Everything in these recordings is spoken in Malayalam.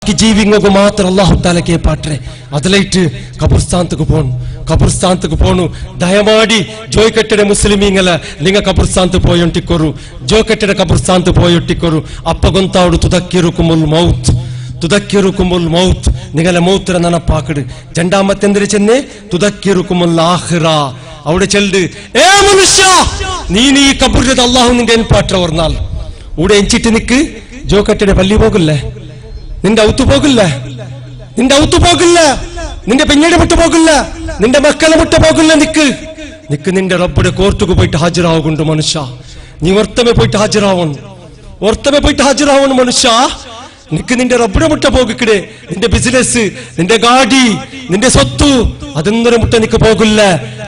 ജീവിങ്ങക്ക് മാത്രം അല്ലാഹു തആല കേപ്പാട്ടെ അതിലൈറ്റ് കബർസ്ഥാനത്തേക്ക് പോണു ദയമാടി ജോയ്ക്കಟ್ಟೆ ಮುಸ್ಲಿಮೀಂಗಲ ನಿಂಗ ಕಬರ್ಸ್ಥಾನಕ್ಕೆ പോയൊಟ್ಟಿಕೊರು ಜೋಕಟ್ಟೆ ಕಬರ್ಸ್ಥಾನಕ್ಕೆ പോയൊಟ್ಟಿಕೊರು ಅಪ್ಪಗೊಂತಾವಡು ತುದಕ್ಕಿರುಕುಮುಲ್ ಮೌತ್ ನಿಗಲ ಮೌತ್ರ ನೆನಪಾಕಡು ಜಂಡಾಮತ್ತೆಂದ್ರೆ ಚೆನ್ನೆ ತುದಕ್ಕಿರುಕುಮುಲ್ ಆಖಿರಾ അവിടെ ചെല്ല് ഏ മനുഷ്യ നീ കബറിൽ അല്ലാഹു നിന്റെ എൻപാട്ര പറഞ്ഞാൽ ഇവിടെ എഞ്ചിട്ട് നിക്ക് ജോക്കಟ್ಟೆ പള്ളി പോകില്ലേ നിന്റെ ഔത്തു പോകില്ല നിന്റെ പെഞ്ഞയുടെ വിട്ടു പോകില്ല നിന്റെ മക്കളെ വിട്ടു പോകില്ല നിക്ക് നിന്റെ റബ്ബുടെ കോർട്ടുക്ക് പോയിട്ട് ഹാജരാവുകൊണ്ട് മനുഷ്യ നീ ഓർത്തമേ പോയിട്ട് ഹാജരാവണം മനുഷ്യ നിക്ക് നിന്റെ റബ്ബുടെ മുട്ട പോകിക്കടെ നിന്റെ ബിസിനസ് നിന്റെ ഗാഡി നിന്റെ സ്വത്തു അതൊന്നും മുട്ട നിക്ക് പോകില്ല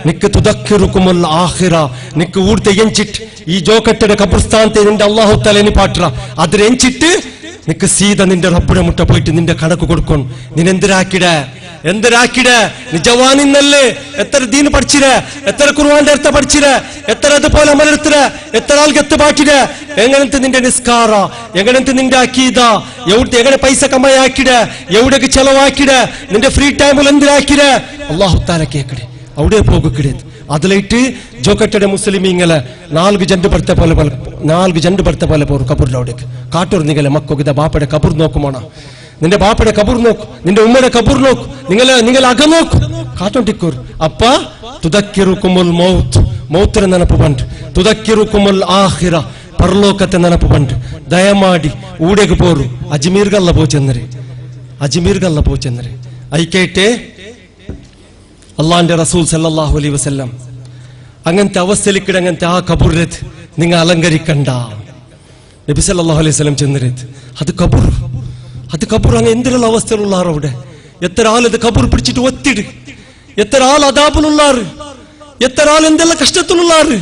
നിക്ക് തുദക്കിറുക്കുമുൽ ആഖിറ നിക്ക് ഊർത്തെ എഞ്ചിട്ട് ഈ ജോക്കಟ್ಟೆ കബർസ്ഥാനത്തെ നിന്റെ അല്ലാഹു തആല നി പാട്ര അതിൽ എഞ്ചിട്ട് നിക്ക് സീത നിന്റെ റബ്ബുടെ മുട്ട പോയിട്ട് നിന്റെ കണക്ക് കൊടുക്കണം നീ എന്തിരാക്കിട നീ ജവാനിന്നല്ലേ എത്ര ദീൻ പഠിച്ചിര എത്ര ഖുർആന്റെ അർത്ഥ പഠിച്ചിര എത്ര അതുപോലെ അമലെടുത്തിര എത്ര ആൾക്കെത്ത് പാട്ടിര എങ്ങനത്തെ നിന്റെ നിസ്കാര എങ്ങനത്തെ നിന്റെ അക്കീദ എങ്ങനെ പൈസ കമ്മയാക്കിട എവിടേക്ക് ചെലവാക്കിട നിന്റെ ഫ്രീ ടൈമിൽ എന്തിനാക്കിട അല്ലാഹു തആല കേക്കടെ അവിടെ പോകിക്കടെ അതിലേറ്റ് ജോക്കಟ್ಟೆ ಮುಸ್ಲಿಮೀಂಗಲ ನಾಲ್ಕು ಜಂಡು ಬರ್ತ പോലെ പോರು കബറിലവിടേക്ക് കാട്ടൂർ നിങ്ങളെ മക്കൊക്കെ ബാപ്പയുടെ കബർ നോക്കുമോണ നിന്റെ ബാപ്പയുടെ കബർ നോക്കു നിന്റെ ഉമ്മയുടെ കബർ നോക്കു നിങ്ങൾ അകം നോക്കു കാട്ടോണ്ടിക്കൂർ അപ്പ തുദക്കിറുക്കുമുൽ മൗത്ര ನೆನಪು ಬಂದು തുദക്കിറുക്കുമുൽ ആഖിറ ಪರಲೋಕത്തെ ನೆನಪು ಬಂದು ದಯಮಾಡಿ ಊಡೆಗೆ പോರು ಅಜ್ಮೀರ್ಗಲ್ಲ പോച്ചെന്നരെ ഐക്കേട്ടെ അള്ളാന്റെ റസൂൽ സല്ലല്ലാഹു അലൈഹി വസല്ലം അങ്ങനത്തെ അവസ്ഥയിലേക്കിടെ അങ്ങനത്തെ ആ കബറിത് നിങ്ങൾ അലങ്കരിക്കണ്ട നബി സല്ലല്ലാഹു അലൈഹി വസല്ലം ചെന്നിരത് അത് കബർ അങ്ങ് എന്തിനുള്ള അവസ്ഥയിലുള്ളാറ് അവിടെ എത്ര ആളത് കബർ പിടിച്ചിട്ട് ഒത്തിട് എത്ര ആൾ അദാബിലുള്ളാറ് എത്ര ആൾ എന്തെല്ലാം കഷ്ടത്തിലുള്ളാറ്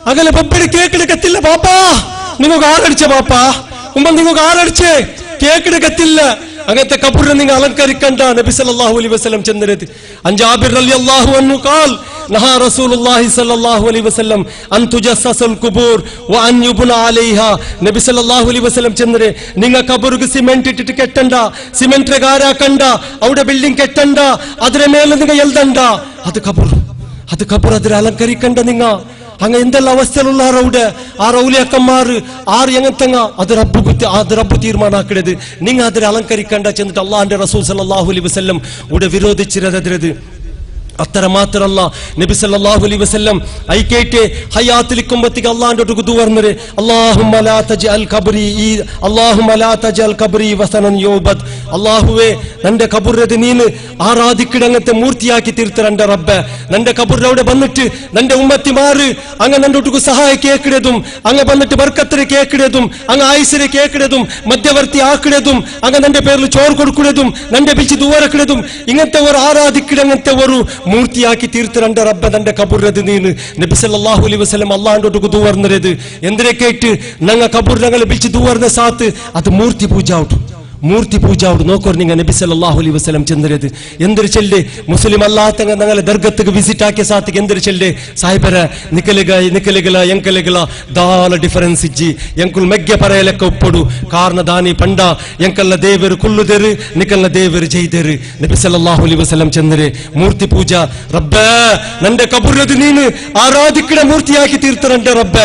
അങ്ങനെ ബബ്ബടി കേക്കെടുക്കത്തില്ല പാപ്പാ നിങ്ങൾക്ക് ആരടിച്ച പാപ്പാ ഉമ്മ നിങ്ങൾക്ക് ആരടിച്ചേ കേക്കെടുക്കത്തില്ല അങ്ങനത്തെ കബറിനെ നിങ്ങൾ അലങ്കരിക്കണ്ട നബി സല്ലല്ലാഹു അലൈഹി വസല്ലം ചെന്നിരത് അൻജാബിർ റളിയല്ലാഹു അൻഹു ഖാൽ നഹാ റസൂലുള്ളാഹി സല്ലല്ലാഹു അലൈഹി വസല്ലം അൻ തുജസ്സസൽ ഖുബൂർ വ അൻ യുബ്ന അലൈഹാ നബി സല്ലല്ലാഹു അലൈഹി വസല്ലം ചെന്നിരെ നിങ്ങൾ കബറുക്ക് സിമെന്റ് ഇട്ടിട്ട് കെട്ടണ്ട സിമെന്റ് കാരാക്കണ്ട അവിടെ ബിൽഡിംഗ് കെട്ടണ്ട അതിന്റെ മേലെ നിങ്ങൾ എഴുതണ്ട അത് കബർ അതിൽ അലങ്കരിക്കണ്ട നിങ്ങൾ അങ്ങ് എന്തെല്ലാം അവസ്ഥയിലുള്ള ആ റൗലിയക്കന്മാർ ആറ് എങ്ങനത്തെങ്ങ അത് റബ്ബ് തീരുമാനാക്കിടത് നിങ്ങൾ അതിൽ അലങ്കരിക്കണ്ട ചെന്നിട്ട് അള്ളാഹുന്റെ റസൂൽ സല്ലല്ലാഹു അലൈഹി വസല്ലം ഇവിടെ വിരോധിച്ചിരത് അത്ര മാത്രല്ല നബി സല്ലല്ലാഹു അലൈഹി വസല്ലം ഐക്കേറ്റെ ഹയാത്തിലിക്കുമ്പത്തേക്ക് അള്ളാഹുന്റെ അടുത്ത് ദുആർന്നരെ അല്ലാഹുമ്മ ലാ തജ്അൽ ഖബ്രി വസനൻ യുബദ് അല്ലാഹുവേ നന്റെ ഖബറിനെ നീ ആരാധിക്കിടങ്ങത്തെ മൂർത്തിയാക്കി തീർത്തരണ്ട റബ്ബേ നന്റെ ഖബറിലവിടെ വന്നിട്ട് നന്റെ ഉമ്മത്തിമാർ അങ്ങ് നന്റെ അടുത്ത് സഹായ കേക്കിടതും അങ്ങ് വന്നിട്ട് ബർക്കത്തിനെ കേക്കിടതും അങ്ങ് ആയുസിനെ കേക്കിടതും മധ്യവർത്തി ആക്കിടതും അങ്ങ് നന്റെ പേരിൽ ചോർ കൊടുക്കിടതും നന്റെ പിടിച്ച് ദൂരക്കിടതും ഇങ്ങനത്തെ ഒരു ആരാധിക്കിടങ്ങത്തെ ഒരു മൂർത്തിയാക്കി തീർത്തരണ്ട റബ്ബ തന്റെ കബറിനത് നീന് നബി സല്ലല്ലാഹു അലൈഹി വസല്ലം അല്ലാഹുവിന്റെ അടുത്ത് ദുആർന്നരത് എന്തിനെ കേട്ട് ഞങ്ങൾ കബർ ഞങ്ങൾ വിളിച്ച് ദുആർന്ന സാത്ത് അത് മൂർത്തി പൂജ നോക്കോർ നിങ്ങൾ നബി സല്ലല്ലാഹു അലൈഹി വസല്ലം ചെന്നിരത് എന്തൊരു ചെല്ല് മുസ്ലിം അല്ലാത്ത ഞങ്ങളെ ദർഗത്തേക്ക് വിസിറ്റ് ആക്കിയ സാത്തിക്ക് എന്തൊരു ചെല്ല് സാഹിബര നിക്കലുകള ಎಂಕಲೆಗಳ ದಾಲ ಡಿಫರೆನ್ಸ್ ಇಜ್ಜಿ ಎಂಕುಲ್ ಮೆಗ್ಗೆ ಪರೆಯಲೆಕ್ಕ ಒಪ್ಪಡು ಕಾರಣ ದಾನಿ ಪಂಡ ಎಂಕಲ್ಲ ದೇವರು ಕುಲ್ಲುದೇರು ನಿಕಲ್ಲ ದೇವರು ಜೈದೇರು ನಬಿ ಸಲ್ಲಲ್ಲಾಹು ಅಲೈಹಿ ವಸಲ್ಲಂ ಚೆಂದರೆ ಮೂರ್ತಿ ಪೂಜಾ ರಬ್ಬ ನಂದೆ ಕಬುರ್ನದು ನೀನು ಆರಾಧಿಕಿಡ ಮೂರ್ತಿಯಾಗಿ ತೀರ್ತರಂಡ ರಬ್ಬ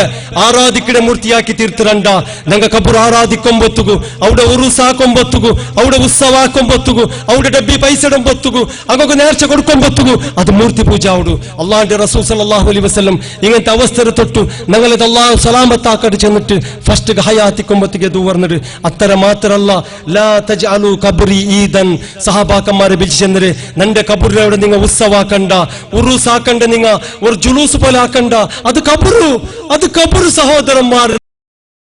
ಆರಾಧಿಕಿಡ ಮೂರ್ತಿಯಾಗಿ ತೀರ್ತರಂಡ ನಂಗ ಕಬುರ್ ಆರಾಧಿಕೊಂಬೊತ್ತುಗು ಅವಡ ಉರುಸ ಹಾಕೊಂಬೊತ್ತುಗು ಅವಡ ಉತ್ಸವ ಹಾಕೊಂಬೊತ್ತುಗು ಅವಡ ಡಬ್ಬಿ ಪೈಸಡಂಬೊತ್ತುಗು അങ്ങക്ക് നേർച്ച കൊടുക്കുമ്പൊത്തുകു അത് മൂർത്തി പൂജ ആവുdu അല്ലാഹുവിന്റെ റസൂൽ സല്ലല്ലാഹു അലൈഹി വസല്ലം ഇങ്ങനത്തെ അവസ്ഥ തൊട്ടു ഞങ്ങളത് അല്ലാഹു സലാമത്താക്കട്ട് ചെന്നിട്ട് ഫസ്റ്റ് ഹയാത്തിക്കുമ്പത്തേക്ക് ദുആർന്നിട്ട് അത്ര മാത്രല്ല ലാ തജ്അലു ഖബ്രി ഈദൻ സഹാബാക്കന്മാരെ വിളിച്ചു ചെന്നിട്ട് നന്റെ ഖബറിലവിടെ നിങ്ങൾ ഉത്സവാക്കണ്ട ഉറൂസാക്കണ്ട നിങ്ങൾ ഒരു ജുലൂസ് പോലെ ആക്കണ്ട അത് ഖബറു സഹോദരന്മാർ